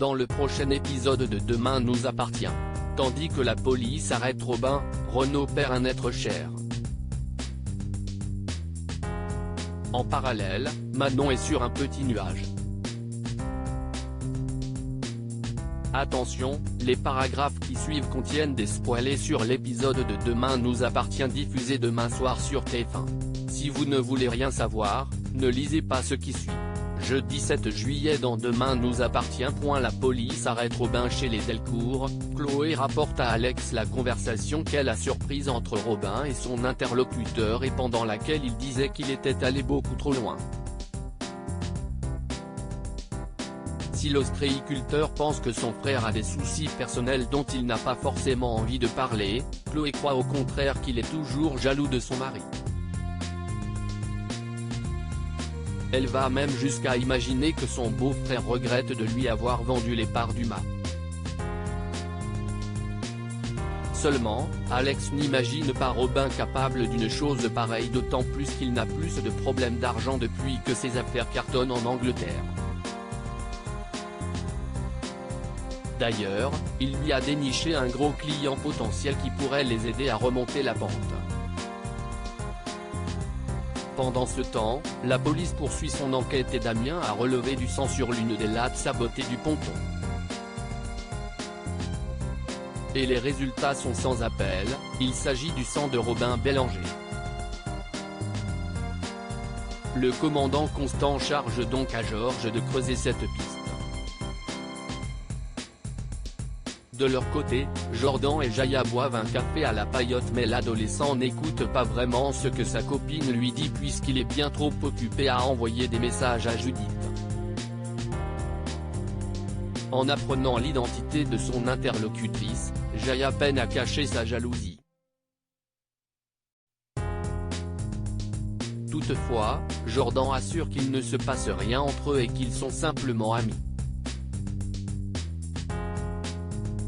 dans le prochain épisode de Demain nous appartient. Tandis que la police arrête Robin, Renaud perd un être cher. En parallèle, Manon est sur un petit nuage. Attention, les paragraphes qui suivent contiennent des spoilers sur l'épisode de Demain nous appartient diffusé demain soir sur TF1. Si vous ne voulez rien savoir, ne lisez pas ce qui suit. Jeudi 7 juillet dans Demain nous appartient. La police arrête Robin chez les Delcourt. Chloé rapporte à Alex la conversation qu'elle a surprise entre Robin et son interlocuteur et pendant laquelle il disait qu'il était allé beaucoup trop loin. Si l'ostréiculteur pense que son frère a des soucis personnels dont il n'a pas forcément envie de parler, Chloé croit au contraire qu'il est toujours jaloux de son mari. Elle va même jusqu'à imaginer que son beau-frère regrette de lui avoir vendu les parts d'Uma. Seulement, Alex n'imagine pas Robin capable d'une chose pareille, d'autant plus qu'il n'a plus de problème d'argent depuis que ses affaires cartonnent en Angleterre. D'ailleurs, il lui a déniché un gros client potentiel qui pourrait les aider à remonter la pente. Pendant ce temps, la police poursuit son enquête et Damien a relevé du sang sur l'une des lattes sabotées du ponton. Et les résultats sont sans appel, il s'agit du sang de Robin Bélanger. Le commandant Constant charge donc à Georges de creuser cette piste. De leur côté, Jordan et Jaya boivent un café à la paillote mais l'adolescent n'écoute pas vraiment ce que sa copine lui dit puisqu'il est bien trop occupé à envoyer des messages à Judith. En apprenant l'identité de son interlocutrice, Jaya peine à cacher sa jalousie. Toutefois, Jordan assure qu'il ne se passe rien entre eux et qu'ils sont simplement amis.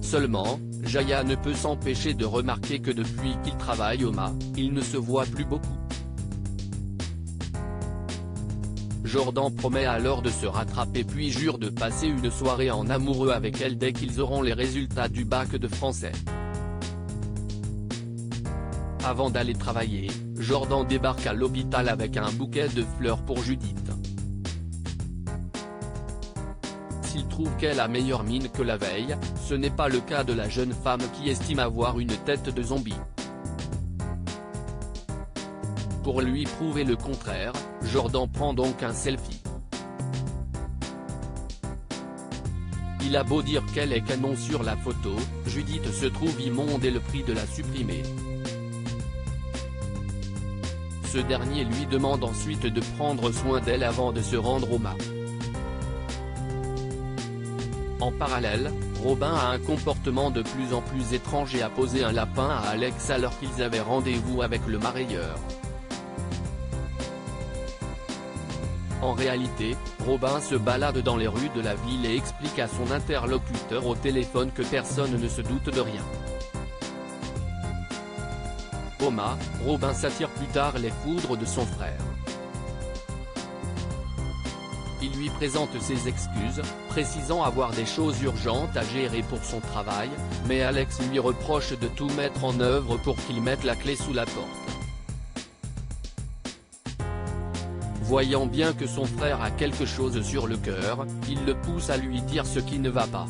Seulement, Jaya ne peut s'empêcher de remarquer que depuis qu'il travaille au MA, il ne se voit plus beaucoup. Jordan promet alors de se rattraper puis jure de passer une soirée en amoureux avec elle dès qu'ils auront les résultats du bac de français. Avant d'aller travailler, Jordan débarque à l'hôpital avec un bouquet de fleurs pour Judith. S'il trouve qu'elle a meilleure mine que la veille, ce n'est pas le cas de la jeune femme qui estime avoir une tête de zombie. Pour lui prouver le contraire, Jordan prend donc un selfie. Il a beau dire qu'elle est canon sur la photo, Judith se trouve immonde et le prie de la supprimer. Ce dernier lui demande ensuite de prendre soin d'elle avant de se rendre au MA. En parallèle, Robin a un comportement de plus en plus étrange et a posé un lapin à Alex alors qu'ils avaient rendez-vous avec le marailleur. En réalité, Robin se balade dans les rues de la ville et explique à son interlocuteur au téléphone que personne ne se doute de rien. Au MA, Robin s'attire plus tard les foudres de son frère. Il lui présente ses excuses, précisant avoir des choses urgentes à gérer pour son travail, mais Alex lui reproche de tout mettre en œuvre pour qu'il mette la clé sous la porte. Voyant bien que son frère a quelque chose sur le cœur, il le pousse à lui dire ce qui ne va pas.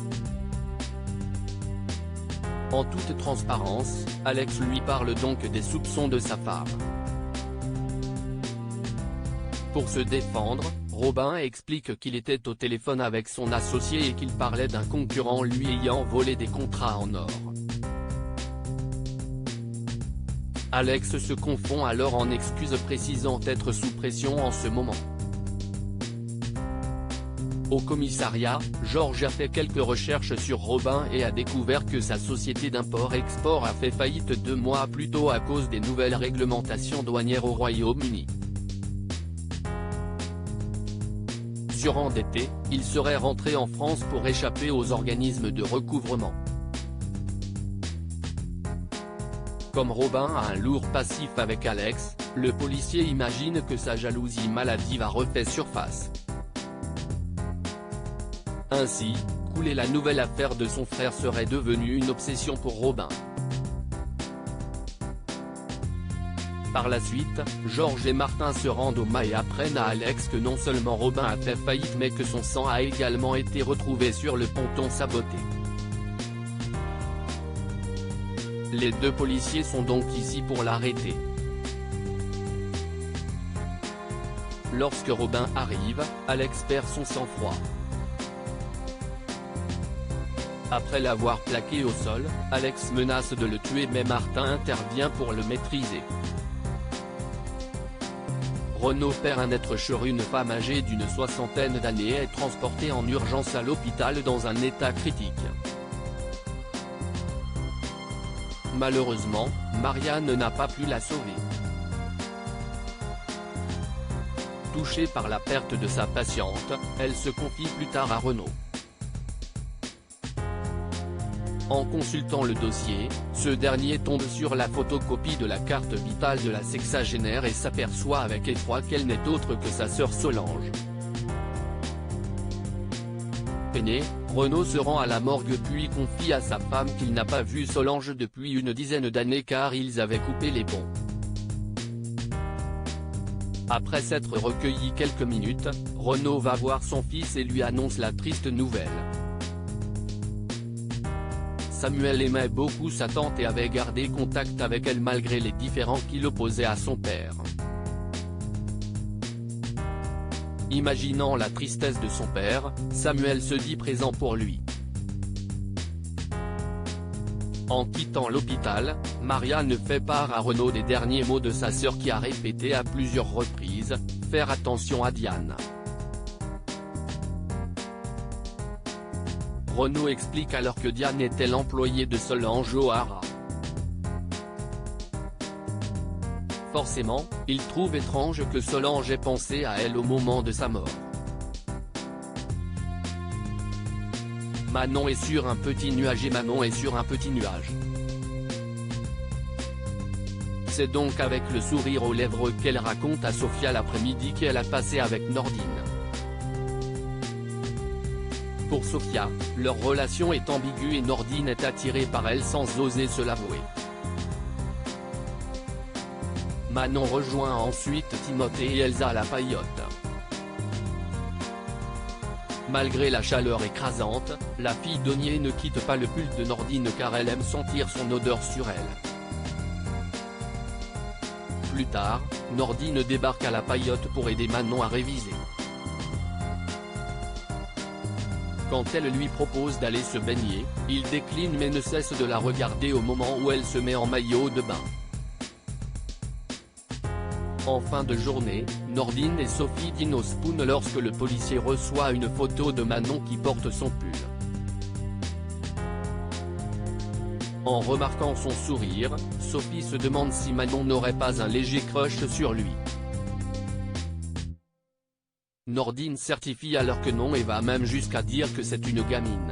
En toute transparence, Alex lui parle donc des soupçons de sa femme. Pour se défendre, Robin explique qu'il était au téléphone avec son associé et qu'il parlait d'un concurrent lui ayant volé des contrats en or. Alex se confond alors en excuses précisant être sous pression en ce moment. Au commissariat, Georges a fait quelques recherches sur Robin et a découvert que sa société d'import-export a fait faillite 2 mois plus tôt à cause des nouvelles réglementations douanières au Royaume-Uni. Surendetté, il serait rentré en France pour échapper aux organismes de recouvrement. Comme Robin a un lourd passif avec Alex, le policier imagine que sa jalousie maladive a refait surface. Ainsi, écoulées, la nouvelle affaire de son frère serait devenue une obsession pour Robin. Par la suite, Georges et Martin se rendent au Mât et apprennent à Alex que non seulement Robin a fait faillite mais que son sang a également été retrouvé sur le ponton saboté. Les deux policiers sont donc ici pour l'arrêter. Lorsque Robin arrive, Alex perd son sang-froid. Après l'avoir plaqué au sol, Alex menace de le tuer mais Martin intervient pour le maîtriser. Renaud perd un être cher, une femme âgée d'une 60aine d'années est transportée en urgence à l'hôpital dans un état critique. Malheureusement, Marianne n'a pas pu la sauver. Touchée par la perte de sa patiente, elle se confie plus tard à Renaud. En consultant le dossier, ce dernier tombe sur la photocopie de la carte vitale de la sexagénaire et s'aperçoit avec effroi qu'elle n'est autre que sa sœur Solange. Peiné, Renaud se rend à la morgue puis confie à sa femme qu'il n'a pas vu Solange depuis une dizaine d'années car ils avaient coupé les ponts. Après s'être recueilli quelques minutes, Renaud va voir son fils et lui annonce la triste nouvelle. Samuel aimait beaucoup sa tante et avait gardé contact avec elle malgré les différends qui l'opposaient à son père. Imaginant la tristesse de son père, Samuel se dit présent pour lui. En quittant l'hôpital, Marianne fait part à Renaud des derniers mots de sa sœur qui a répété à plusieurs reprises « Faire attention à Diane ». Renaud explique alors que Diane était l'employée de Solange O'Hara. Forcément, il trouve étrange que Solange ait pensé à elle au moment de sa mort. Manon est sur un petit nuage et Manon est sur un petit nuage. C'est donc avec le sourire aux lèvres qu'elle raconte à Sophia l'après-midi qu'elle a passé avec Nordine. Pour Sophia, leur relation est ambiguë et Nordine est attirée par elle sans oser se l'avouer. Manon rejoint ensuite Timothée et Elsa à la paillote. Malgré la chaleur écrasante, la fille d'Ognier ne quitte pas le pull de Nordine car elle aime sentir son odeur sur elle. Plus tard, Nordine débarque à la paillote pour aider Manon à réviser. Quand elle lui propose d'aller se baigner, il décline mais ne cesse de la regarder au moment où elle se met en maillot de bain. En fin de journée, Nordine et Sophie dînent au Spoon lorsque le policier reçoit une photo de Manon qui porte son pull. En remarquant son sourire, Sophie se demande si Manon n'aurait pas un léger crush sur lui. Nordine certifie alors que non et va même jusqu'à dire que c'est une gamine.